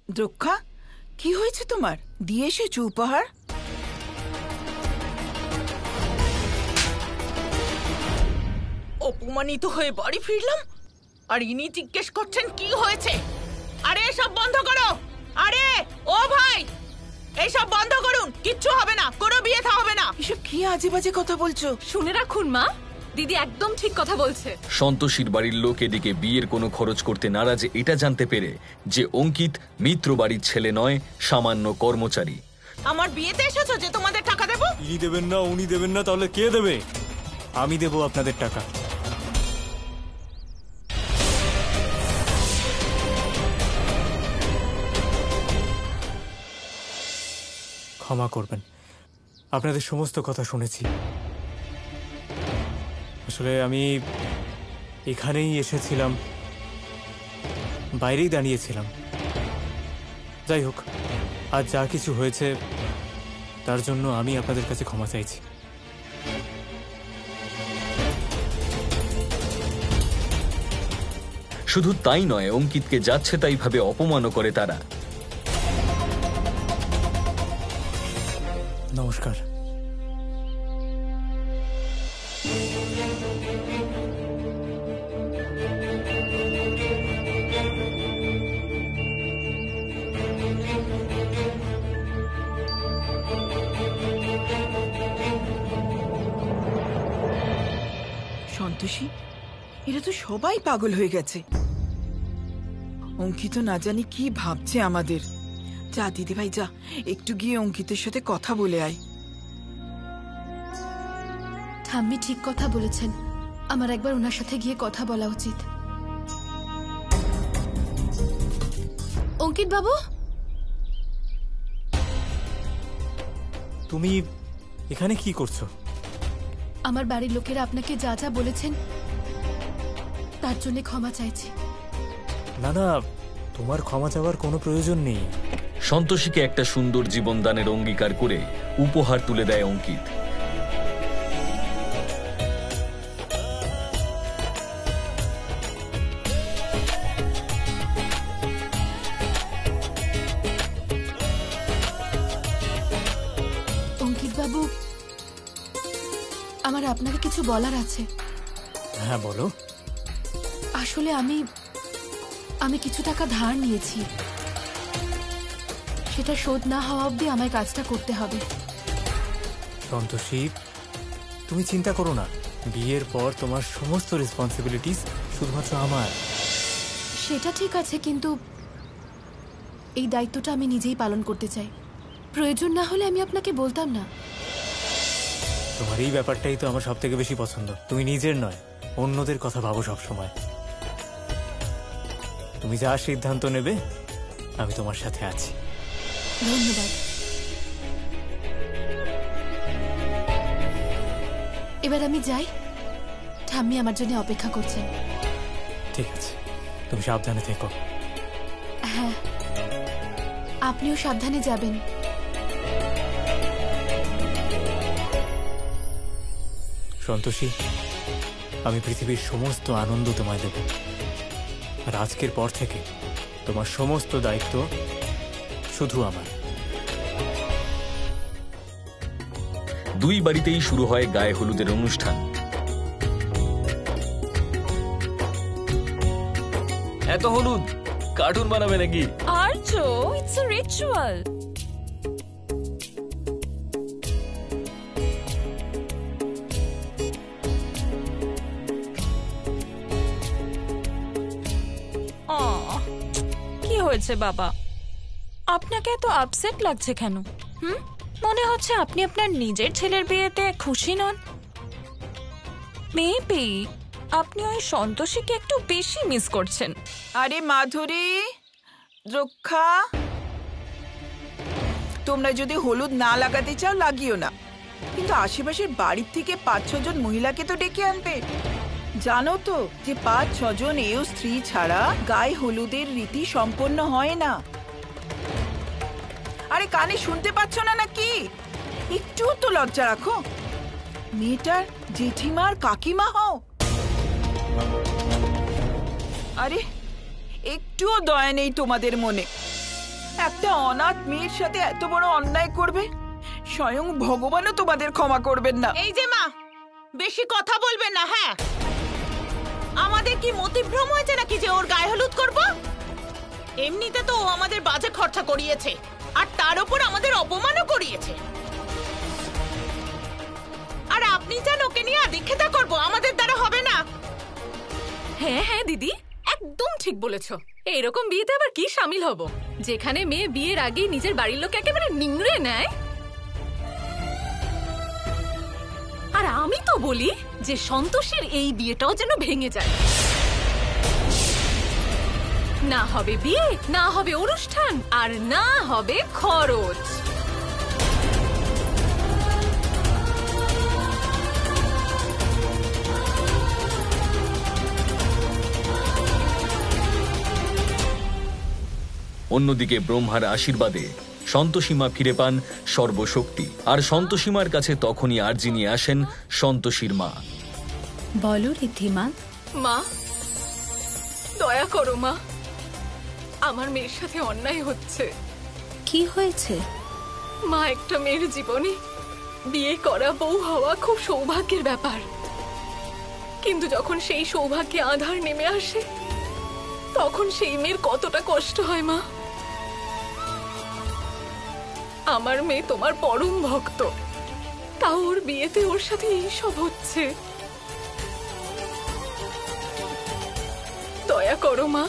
দ্রক্ষা, কি হয়েছে তোমার? দিয়ে এসেছো উপহার? অপমানিত হয়ে বাড়ি ফিরলাম আর ইনি জিজ্ঞেস করছেন কি হয়েছে। আরে এসব বন্ধ করো। আরে ও ভাই, এইসব বন্ধ করুন। কিচ্ছু হবে না, কোনো বিয়ে থা হবে না। এসব কি আজে বাজে কথা বলছো? শুনে রাখুন মা, দিদি একদম ঠিক কথা বলছে। সন্তোষীর বাড়ির লোক এদিকে বিয়ের কোনো খরচ করতে নারাজ এটা জানতে পেরে যে অঙ্কিত মিত্র বাড়ির ছেলে নয়, সামান্য কর্মচারী। আমার বিয়েতে এসেছো যে তোমাদের টাকা দেবো? ইনি দেবেন না, উনি দেবেন না, তাহলে কে দেবে? আমি দেবো আপনাদের টাকা। ক্ষমা করবেন, আপনাদের সমস্ত কথা শুনেছি। আসলে আমি এখানেই এসেছিলাম, বাইরেই দাঁড়িয়েছিলাম। যাই হোক, আজ যা কিছু হয়েছে তার জন্য আমি আপনাদের কাছে ক্ষমা চাইছি। শুধু তাই নয়, অঙ্কিতকে যাচ্ছে তাই ভাবে অপমানও করে তারা। নমস্কার। সন্তোষী, এরা তো সবাই পাগল হয়ে গেছে। অঙ্কিত না জানি কি ভাবছে আমাদের। যা দিদিভাই যা, একটু গিয়ে অঙ্কিতের সাথে কথা বলে আয়। ঠাম্মি ঠিক কথা বলেছেন, আমার একবার ওনার সাথে গিয়ে কথা বলা উচিত। অঙ্কিত বাবু, তুমি এখানে কি করছো? আমার বাড়ির লোকেরা আপনাকে যা যা বলেছেন তার জন্য ক্ষমা চাইছি। না না, তোমার ক্ষমা চাওয়ার কোনো প্রয়োজন নেই। সন্তোষীকে একটা সুন্দর জীবনদানের অঙ্গীকার করে উপহার তুলে দেয় অঙ্কিত। অঙ্কিত বাবু, আমার আপনাকে কিছু বলার আছে। হ্যাঁ বলো। আসলে আমি কিছু টাকা ধার নিয়েছি, সেটা শোধ না হওয়া অবধি আমায় কাজটা করতে হবে। সন্তোষী, তুমি চিন্তা করো না, বিয়ের পর তোমার সমস্ত রেসপন্সিবিলিটিস শুধুমাত্র আমার। সেটা ঠিক আছে, কিন্তু এই দায়িত্বটা আমি নিজেই পালন করতে চাই। প্রয়োজন না হলে আমি আপনাকে বলতাম না। তোমার এই ব্যাপারটাই তো আমার সব থেকে বেশি পছন্দ। তুমি নিজের নয়, অন্যদের কথা ভাবো সব সময়। তুমি যা সিদ্ধান্ত নেবে আমি তোমার সাথে আছি। ধন্যবাদ। এবার আমি যাই, ঠাম্মি আমার জন্য অপেক্ষা করছেন। ঠিক আছে, তুমি সাবধানে থেকো। হ্যাঁ, আপনিও সাবধানে যাবেন। সন্তোষী, আমি পৃথিবীর সমস্ত আনন্দ তোমায় দেব, আর আজকের পর থেকে তোমার সমস্ত দায়িত্ব শুধু আমার। দুই বাড়িতেই শুরু হয় গায়ে হলুদের অনুষ্ঠান। এত হলুদ কার্টুন বানাবে নাকি? আর্য, ইটস আ রিচুয়াল। কি হয়েছে বাবা, আপনাকে এত আপসেট লাগছে কেন? মনে হচ্ছে আপনি আপনার নিজের ছেলের বিয়েতে খুশি নন। মেবি আপনি ওই সন্তোষীকে একটু বেশি মিস করছেন। আরে মাধুরী, দ্রক্ষা, তোমরা যদি হলুদ না লাগাতে চাও লাগিও না, কিন্তু আশেপাশের বাড়ির থেকে 5-6 জন মহিলাকে তো ডেকে আনবে। জানো তো যে 5-6 জন এও স্ত্রী ছাড়া গায়ে হলুদের রীতি সম্পন্ন হয় না। আরে কানে শুনতে পাচ্ছ না নাকি? একটু তো লজ্জা রাখো। মেয়েটার জেঠিমার কাকিমা হও। আরে একটুও দয়া নেই তোমাদের মনে। একটা অনাথ মেয়ের সাথে এত বড় অন্যায় করবে? স্বয়ং ভগবানও তোমাদের ক্ষমা করবেন না। এই যে মা, বেশি কথা বলবেন না। হ্যাঁ, আমাদের কি মতিভ্রম হয়েছে নাকি যে ওর গায়ে হলুদ করব? এমনিতে তো ও আমাদের বাজে খরচা করিয়েছে, আর তার উপর আমাদের অপমানও করিয়েছে। আর আপনি যেন ওকে নিয়ে আদিক্ষেতা করব, আমাদের দ্বারা হবে না। হ্যাঁ হ্যাঁ দিদি, একদম ঠিক বলেছ। এরকম বিয়েতে আবার কি শামিল হব, যেখানে মেয়ে বিয়ের আগেই নিজের বাড়ির লোক একেবারে নিংড়ে নেয়। আর আমি তো বলি যে সন্তোষীর এই বিয়েটাও যেন ভেঙে যায়। না হবে বিয়ে, না হবে অনুষ্ঠান, আর না হবে খরচ। অন্যদিকে ব্রহ্মার আশীর্বাদে সন্তোষীমা ফিরে পান সর্বশক্তি। আর সন্তোষীমার কাছে তখনই আর্জি নিয়ে আসেন সন্তোষীর মা। বলো ঋদ্ধিমা। মা, দয়া করো মা, আমার মেয়ের সাথে অন্যায় হচ্ছে। কি হয়েছে? মা, একটা মেয়ের জীবনে বিয়ে করা, বউ হওয়া খুব সৌভাগ্যের ব্যাপার, কিন্তু যখন সেই সৌভাগ্যে আঁধার নেমে আসে তখন সেই মেয়ের কতটা কষ্ট হয় মা। আমার মেয়ে তোমার পরম ভক্ত, তাও ওর বিয়েতে ওর সাথে এইসব হচ্ছে। দয়া করো মা,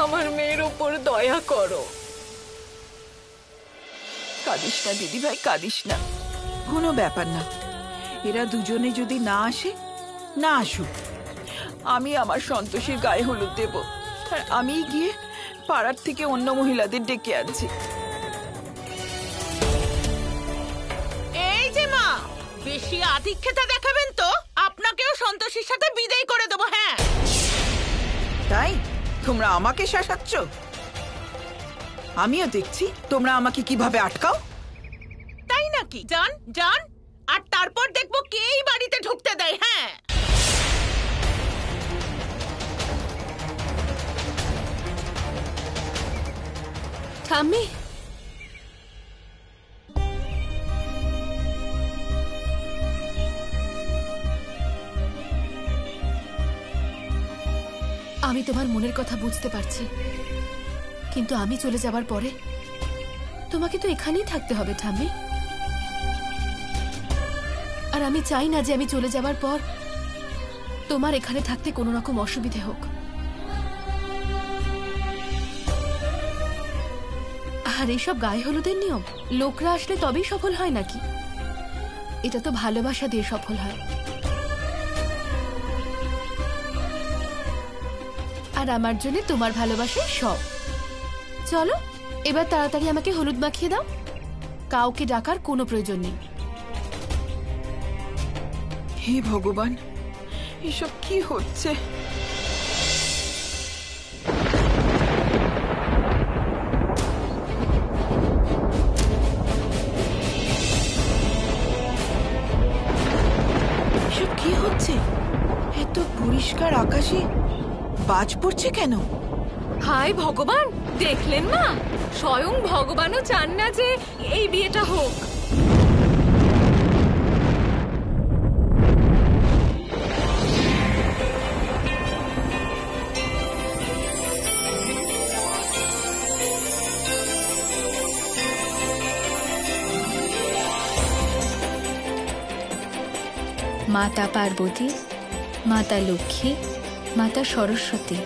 আমার মেয়ের ওপর দয়া করো। কাঁদিস না দিদি ভাই, কাঁদিস না, কোনো ব্যাপার না। এরা দুজনে যদি না আসে, না আসুক, আমি আমার সন্তোষীর গায়ে হলুদ দেব। আর আমি গিয়ে পাড়ার থেকে অন্য মহিলাদের ডেকে আনছি। এই যে মা, বেশি আদিক্ষেতা দেখাবেন তো আপনাকেও সন্তোষীর সাথে বিদায় করে দেবো। হ্যাঁ, তাই তোমরা আমাকে শাসাচ্ছ? আমিও দেখছি তোমরা আমাকে কিভাবে আটকাও। তাই নাকি? যান যান, আর তারপর দেখবো কে এই বাড়িতে ঢুকতে দেয়। হ্যাঁ, ঠাম্মি, আমি তোমার মনের কথা বুঝতে পারছি, কিন্তু আমি চলে যাবার পরে তোমাকে তো এখানেই থাকতে হবে ঠাম্মি। আর আমি চাই না যে আমি চলে যাবার পর তোমার এখানে থাকতে কোনো রকম অসুবিধে হোক। আর এইসব গায়ে হলুদের নিয়ম লোকরা আসলে তবেই সফল হয় নাকি? এটা তো ভালোবাসা দিয়ে সফল হয়। আর আমার জন্য তোমার ভালোবাসাই সব। চলো এবার তাড়াতাড়ি আমাকে হলুদ মাখিয়ে দাও, কাউকে ডাকার কোনো প্রয়োজন নেই। হে ভগবান, এসব কি হচ্ছে? এসব কি হচ্ছে? এত পরিষ্কার আকাশে বাজ পড়ছে কেন? হায় ভগবান, দেখলেন মা, স্বয়ং ভগবানও চান না যে এই বিয়েটা হোক। মাতা পার্বতী, মাতা লক্ষ্মী, মাতা সরস্বতী,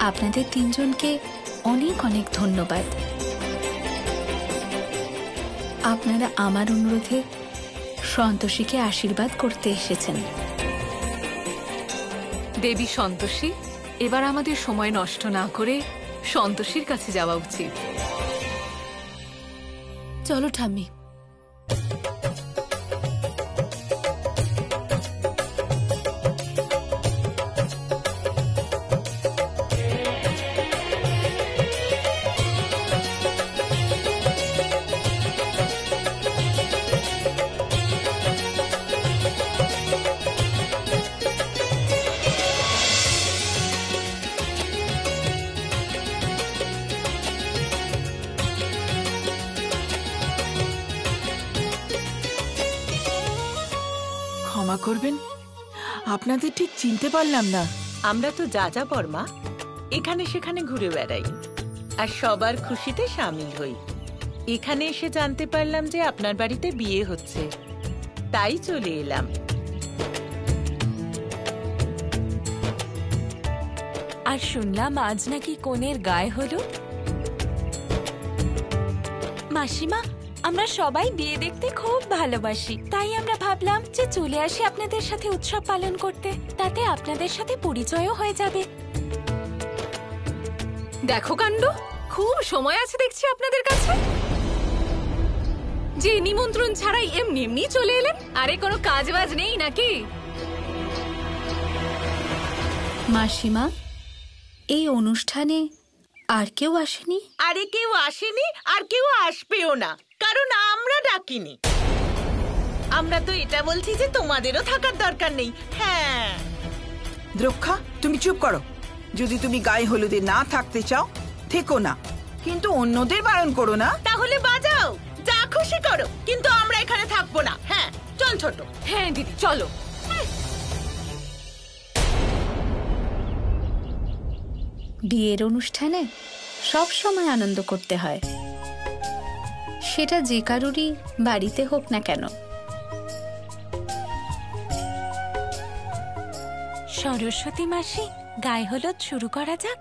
আপনাদের তিনজনকে অনেক অনেক ধন্যবাদ। আপনারা আমার অনুরোধে সন্তোষীকে আশীর্বাদ করতে এসেছেন। দেবী সন্তোষী, এবার আমাদের সময় নষ্ট না করে সন্তোষীর কাছে যাওয়া উচিত। চলো ঠাম্মি। ক্ষমা করবেন, আপনাদের ঠিক চিনতে পারলাম না। আমরা তো যা বর্মা, এখানে সেখানে ঘুরে বেড়াই আর সবার খুশিতে সামিল হই। এখানে এসে জানতে পারলাম যে আপনার বাড়িতে বিয়ে হচ্ছে, তাই চলে এলাম। আর শুনলাম আজ নাকি কনের গায়ে হলো। মাসিমা, আমরা সবাই বিয়ে দেখতে খুব ভালোবাসি, তাই আমরা ভাবলাম যে চলে আসি আপনাদের সাথে উৎসব পালন করতে, তাতে আপনাদের সাথে পরিচয়ও হয়ে যাবে। দেখো কাণ্ড, খুব সময় আছে দেখছি আপনাদের কাছে, যে নিমন্ত্রণ ছাড়াই এমনি এমনি চলে এলেন। আরে কোনো কাজ বাজ নেই নাকি? মাসিমা, এই অনুষ্ঠানে আর কেউ আসেনি? আরে কেউ আসেনি আর কেউ আসবেও না, কারণ আমরা ডাকিনি। আমরা তো এটা বলছি যে তোমাদেরও থাকার দরকার নেই। হ্যাঁ, দ্রক্ষা, তুমি চুপ করো। যদি তুমি গায়ে হলুদে না থাকতে চাও, থেকো না, কিন্তু অন্যদের বারণ করো না। তাহলে বাজাও, যা খুশি করো, কিন্তু আমরা এখানে থাকবো না। হ্যাঁ চল ছোট। হ্যাঁ দিদি, চলো। বিয়ের অনুষ্ঠানে সব সময় আনন্দ করতে হয়, সেটা যে কারুরই বাড়িতে হোক না কেন। সরস্বতী মাসি, গায়ে হলুদ শুরু করা যাক।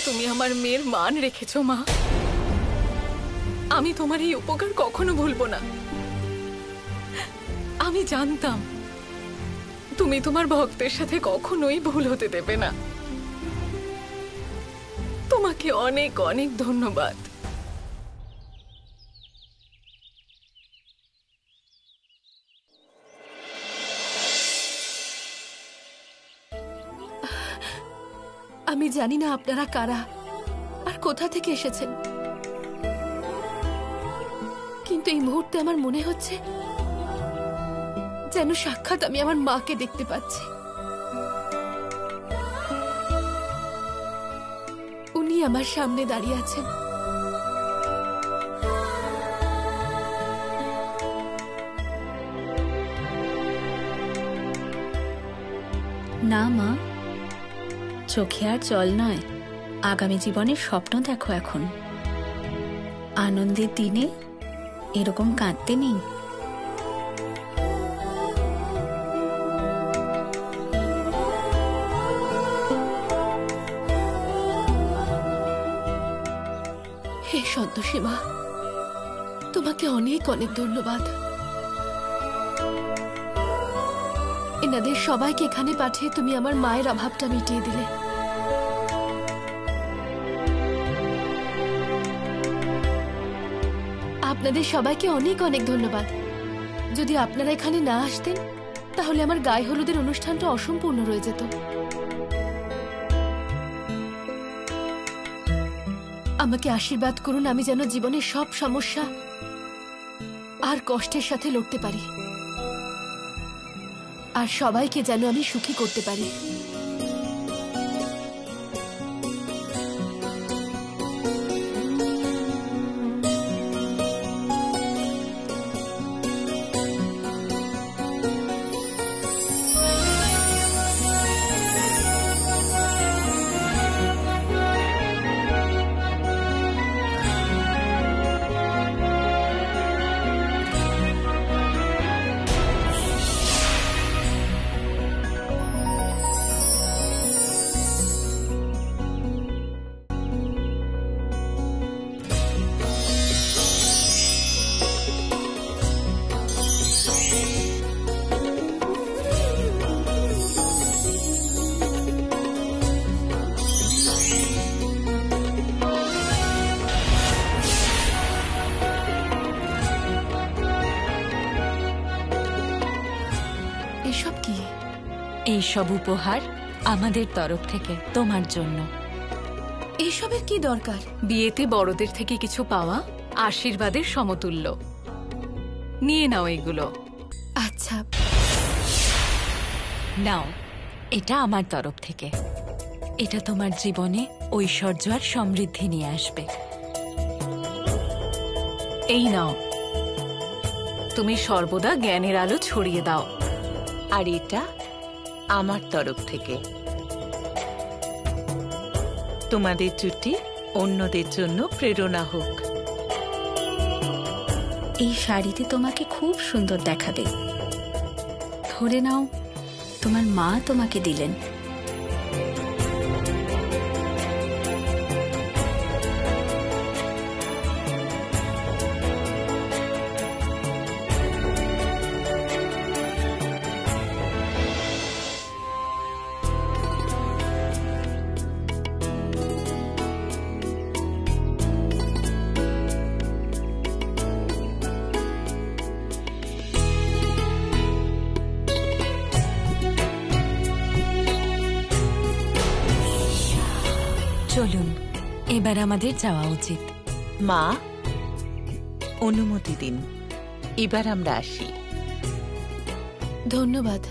তুমি আমার মেয়ের মান রেখেছো মা, আমি তোমার এই উপকার কখনো ভুলবো না। আমি জানতাম তুমি তোমার ভক্তের সাথে কখনোই ভুল হতে দেবে না। তোমাকে অনেক অনেক ধন্যবাদ। আমি জানি না আপনারা কারা আর কোথা থেকে এসেছেন, কিন্তু এই মুহূর্তে আমার মনে হচ্ছে যেন সাক্ষাৎ আমি আমার মাকে দেখতে পাচ্ছি। উনি আমার সামনে দাঁড়িয়ে আছেন। না মা, চোখে আর জল নয়, আগামী জীবনের স্বপ্ন দেখো। এখন আনন্দের দিনে এরকম কাঁদতে নেই। হে সন্তোষী মা, তোমাকে অনেক অনেক ধন্যবাদ। এনাদের সবাইকে এখানে পাঠিয়ে তুমি আমার মায়ের অভাবটা মিটিয়ে দিলে। আপনাদের সবাইকে অনেক অনেক ধন্যবাদ। যদি আপনারা এখানে না আসতেন তাহলে আমার গায়ে হলুদের অনুষ্ঠানটা অসম্পূর্ণ রয়ে যেত। আমাকে আশীর্বাদ করুন, আমি যেন জীবনের সব সমস্যা আর কষ্টের সাথে লড়তে পারি, আর সবাইকে যেন আমি সুখী করতে পারি। এসব কি? এইসব উপহার আমাদের তরফ থেকে তোমার জন্য। এসবের কি দরকার? বিয়েতে বড়দের থেকে কিছু পাওয়া আশীর্বাদের সমতুল্য। নিয়ে নাও এগুলো। আচ্ছা, নাও, এটা আমার তরফ থেকে। এটা তোমার জীবনে ঐশ্বর্য আর সমৃদ্ধি নিয়ে আসবে। এই নাও, তুমি সর্বদা জ্ঞানের আলো ছড়িয়ে দাও। আর এটা আমার তরফ থেকে। তোমাদের জুটি অন্যদের জন্য প্রেরণা হোক। এই শাড়িতে তোমাকে খুব সুন্দর দেখাবে। ধরে নাও তোমার মা তোমাকে দিলেন। চলুন, এবার আমাদের যাওয়া উচিত। মা, অনুমতি দিন, এবার আমরা আসি। ধন্যবাদ।